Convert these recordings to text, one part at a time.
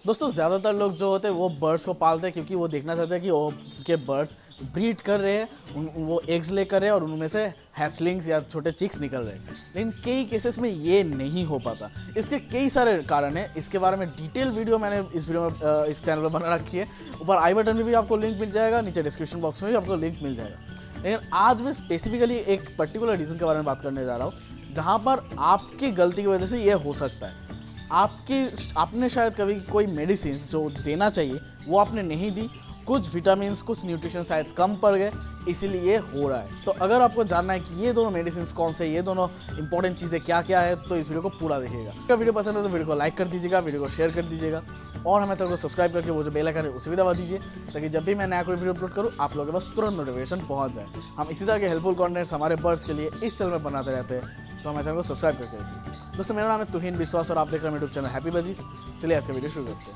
दोस्तों ज़्यादातर लोग जो होते हैं वो बर्ड्स को पालते हैं क्योंकि वो देखना चाहते हैं कि उनके बर्ड्स ब्रीड कर रहे हैं, वो एग्स ले कर रहे हैं और उनमें से हैचलिंग्स या छोटे चिक्स निकल रहे हैं। लेकिन कई केसेस में ये नहीं हो पाता। इसके कई सारे कारण हैं। इसके बारे में डिटेल वीडियो मैंने इस वीडियो में इस चैनल पर बना रखी है। ऊपर आई बटन में भी आपको लिंक मिल जाएगा, नीचे डिस्क्रिप्शन बॉक्स में भी आपको लिंक मिल जाएगा। लेकिन आज मैं स्पेसिफिकली एक पर्टिकुलर रीज़न के बारे में बात करने जा रहा हूँ जहाँ पर आपकी गलती की वजह से ये हो सकता है। आपने शायद कभी कोई मेडिसिन जो देना चाहिए वो आपने नहीं दी, कुछ विटामिन कुछ न्यूट्रिशन शायद कम पड़ गए, इसीलिए ये हो रहा है। तो अगर आपको जानना है कि ये दोनों मेडिसिन कौन से, ये दोनों इंपॉर्टेंट चीज़ें क्या क्या है, तो इस वीडियो को पूरा देखिएगा। अगर वीडियो पसंद है तो वीडियो को लाइक कर दीजिएगा, वीडियो को शेयर कर दीजिएगा और हमें चैनल को सब्सक्राइब करके वो जो बेल आइकन है उसे भी दबा दीजिए ताकि जब भी मैं नया कोई वीडियो अपलोड करूँ आप लोगों के पास तुरंत नोटिफिकेशन पहुँच जाए। हम इसी तरह के हेल्पफुल कॉन्टेंट्स हमारे बर्ड्स के लिए इस चैनल में बनाते रहते हैं, तो हमारे चैनल को सब्सक्राइब करके रखिए। दोस्तों मेरा नाम है तुहिन विश्वास और आप देख रहे हैं यूट्यूब चैनल हैप्पी बजीज। चलिए आज का वीडियो शुरू करते हैं।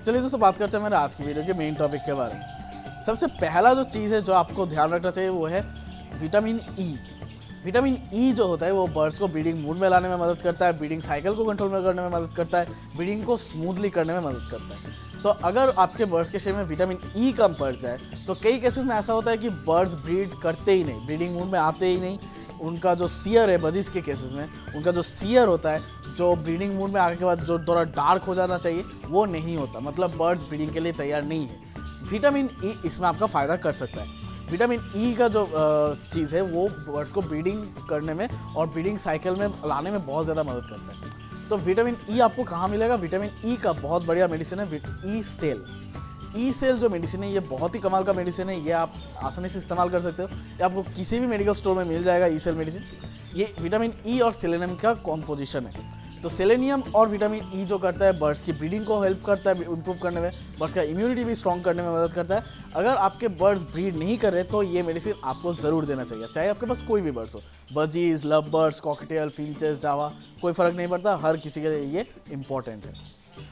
चलिए दोस्तों बात करते हैं मेरे आज की वीडियो के मेन टॉपिक के बारे में। सबसे पहला जो चीज़ है जो आपको ध्यान रखना चाहिए वो है विटामिन ई। विटामिन ई जो होता है वो बर्ड्स को ब्रीडिंग मूड में लाने में मदद करता है, ब्रीडिंग साइकिल को कंट्रोल में करने में मदद करता है, ब्रीडिंग को स्मूथली करने में मदद करता है। तो अगर आपके बर्ड्स के शरीर में विटामिन ई कम पड़ जाए तो कई केसेस में ऐसा होता है कि बर्ड्स ब्रीड करते ही नहीं, ब्रीडिंग मूड में आते ही नहीं। उनका जो सीयर है बजीज के केसेस में, उनका जो सीयर होता है जो ब्रीडिंग मूड में आने के बाद जो थोड़ा डार्क हो जाना चाहिए वो नहीं होता, मतलब बर्ड्स ब्रीडिंग के लिए तैयार नहीं है। विटामिन ई इसमें आपका फ़ायदा कर सकता है। विटामिन ई का जो चीज़ है वो बर्ड्स को ब्रीडिंग करने में और ब्रीडिंग साइकिल में लाने में बहुत ज़्यादा मदद करता है। तो विटामिन ई आपको कहाँ मिलेगा? विटामिन ई का बहुत बढ़िया मेडिसिन है ई सेल। ई सेल जो मेडिसिन है ये बहुत ही कमाल का मेडिसिन है, ये आप आसानी से इस्तेमाल कर सकते हो। ये आपको किसी भी मेडिकल स्टोर में मिल जाएगा ई सेल मेडिसिन। ये विटामिन ई और सेलेनियम का कॉम्पोजिशन है। तो सेलेनियम और विटामिन ई जो करता है बर्ड्स की ब्रीडिंग को हेल्प करता है इम्प्रूव करने में, बर्ड्स का इम्यूनिटी भी स्ट्रॉन्ग करने में मदद करता है। अगर आपके बर्ड्स ब्रीड नहीं कर रहे तो ये मेडिसिन आपको ज़रूर देना चाहिए, चाहे आपके पास कोई भी बर्ड्स हो, budgies, love birds, cockatiel, finches, Java, कोई फ़र्क नहीं पड़ता, हर किसी के लिए ये इंपॉर्टेंट है।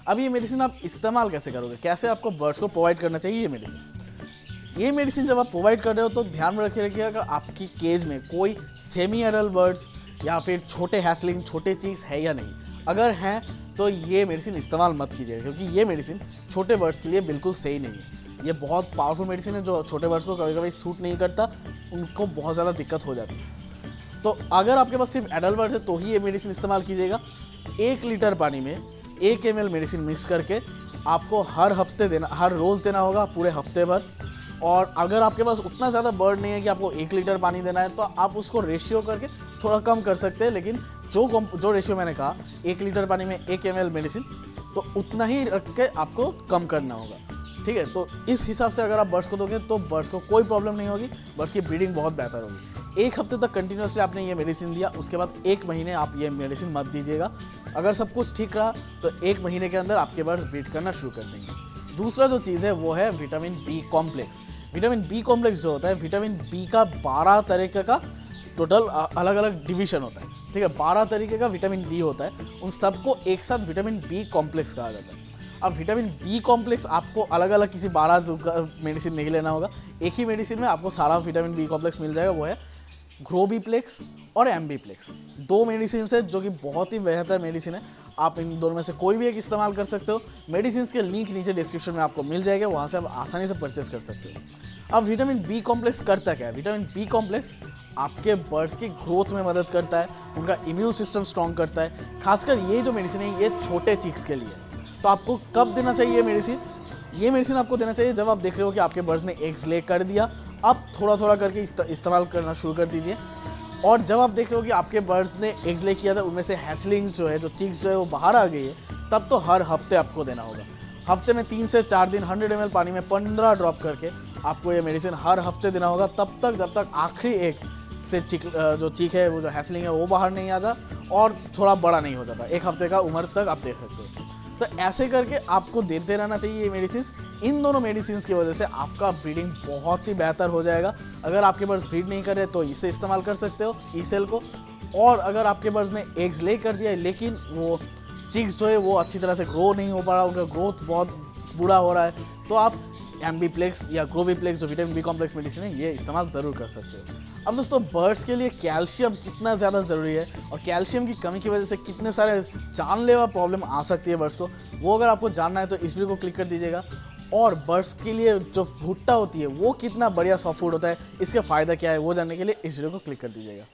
अब ये मेडिसिन आप इस्तेमाल कैसे करोगे, कैसे आपको बर्ड्स को प्रोवाइड करना चाहिए ये मेडिसिन जब आप प्रोवाइड कर रहे हो तो ध्यान में रखिएगा आपकी केज में कोई सेमी एडल्ट बर्ड्स या फिर छोटे हैचलिंग, छोटे चीक्स है या नहीं। अगर हैं तो ये मेडिसिन इस्तेमाल मत कीजिएगा क्योंकि ये मेडिसिन छोटे बर्ड्स के लिए बिल्कुल सही नहीं है। ये बहुत पावरफुल मेडिसिन है जो छोटे बर्ड्स को कभी कभी सूट नहीं करता, उनको बहुत ज़्यादा दिक्कत हो जाती है। तो अगर आपके पास सिर्फ एडल्ट बर्ड्स है तो ही ये मेडिसिन इस्तेमाल कीजिएगा। 1 लीटर पानी में 1 ml मेडिसिन मिक्स करके आपको हर रोज़ देना होगा पूरे हफ्ते भर। और अगर आपके पास उतना ज़्यादा बर्ड नहीं है कि आपको 1 लीटर पानी देना है तो आप उसको रेशियो करके थोड़ा कम कर सकते हैं, लेकिन जो रेशियो मैंने कहा 1 लीटर पानी में 1 ml मेडिसिन, तो उतना ही रख के आपको कम करना होगा, ठीक है। तो इस हिसाब से अगर आप बर्ड्स को दोगे तो बर्ड्स को कोई प्रॉब्लम नहीं होगी, बर्ड्स की ब्रीडिंग बहुत बेहतर होगी। 1 हफ्ते तक कंटिन्यूसली आपने ये मेडिसिन दिया, उसके बाद 1 महीने आप ये मेडिसिन मत दीजिएगा। अगर सब कुछ ठीक रहा तो 1 महीने के अंदर आपके बर्ड्स ब्रीड करना शुरू कर देंगे। दूसरा जो चीज़ है वो है vitamin B complex. Vitamin B complex जो होता है, विटामिन बी का 12 तरीके का टोटल अलग अलग डिवीजन होता है, ठीक है। 12 तरीके का विटामिन बी होता है, उन सबको एक साथ विटामिन बी कॉम्प्लेक्स कहा जाता है। अब विटामिन बी कॉम्प्लेक्स आपको अलग अलग किसी 12 मेडिसिन नहीं लेना होगा, एक ही मेडिसिन में आपको सारा विटामिन बी कॉम्प्लेक्स मिल जाएगा। वो है ग्रोबीप्लेक्स और एम्बीप्लेक्स, 2 मेडिसिन है जो कि बहुत ही बेहतर मेडिसिन है। आप इन दोनों में से कोई भी एक इस्तेमाल कर सकते हो। मेडिसिन के लिंक नीचे डिस्क्रिप्शन में आपको मिल जाएगा, वहाँ से आप आसानी से परचेस कर सकते हो। अब विटामिन बी कॉम्प्लेक्स करता क्या है? विटामिन बी कॉम्प्लेक्स आपके बर्ड्स की ग्रोथ में मदद करता है, उनका इम्यून सिस्टम स्ट्रॉन्ग करता है। खासकर ये जो मेडिसिन है ये छोटे चिक्स के लिए। तो आपको कब देना चाहिए ये मेडिसिन आपको देना चाहिए जब आप देख रहे हो कि आपके बर्ड्स ने एग्स ले कर दिया, आप थोड़ा थोड़ा करके इस्तेमाल करना शुरू कर दीजिए। और जब आप देख रहे हो कि आपके बर्ड्स ने एग्स ले किया था, उनमें से हैचलिंग्स जो है, जो चिक्स जो है वो बाहर आ गई है, तब तो हर हफ्ते आपको देना होगा। हफ्ते में 3 से 4 दिन 100 ml पानी में 15 ड्रॉप करके आपको ये मेडिसिन हर हफ्ते देना होगा, तब तक जब तक आखिरी एक से जो चीक है, वो जो हैचलिंग है वो बाहर नहीं आता और थोड़ा बड़ा नहीं हो जाता। 1 हफ्ते का उम्र तक आप दे सकते हो। तो ऐसे करके आपको देते रहना चाहिए ये मेडिसिन। इन दोनों मेडिसिन की वजह से आपका ब्रीडिंग बहुत ही बेहतर हो जाएगा। अगर आपके बर्ड्स ब्रीड नहीं कर रहे तो इसे इस्तेमाल कर सकते हो, ई सेल को। और अगर आपके बर्ड्स ने एग्स ले कर दिया है लेकिन वो चिक्स जो है वो अच्छी तरह से ग्रो नहीं हो पा रहा, उनका ग्रोथ बहुत बुरा हो रहा है, तो आप एम्बीप्लेक्स या ग्रोविप्लेक्स जो विटामिन बी कॉम्प्लेक्स मेडिसिन है, ये इस्तेमाल ज़रूर कर सकते हो। अब दोस्तों, बर्ड्स के लिए कैल्शियम कितना ज़्यादा ज़रूरी है और कैल्शियम की कमी की वजह से कितने सारे जानलेवा प्रॉब्लम आ सकती है बर्ड्स को, वो अगर आपको जानना है तो इस वीडियो को क्लिक कर दीजिएगा। और बर्ड्स के लिए जो भुट्टा होती है वो कितना बढ़िया सॉफ्ट फूड होता है, इसके फ़ायदा क्या है वो जानने के लिए इस वीडियो को क्लिक कर दीजिएगा।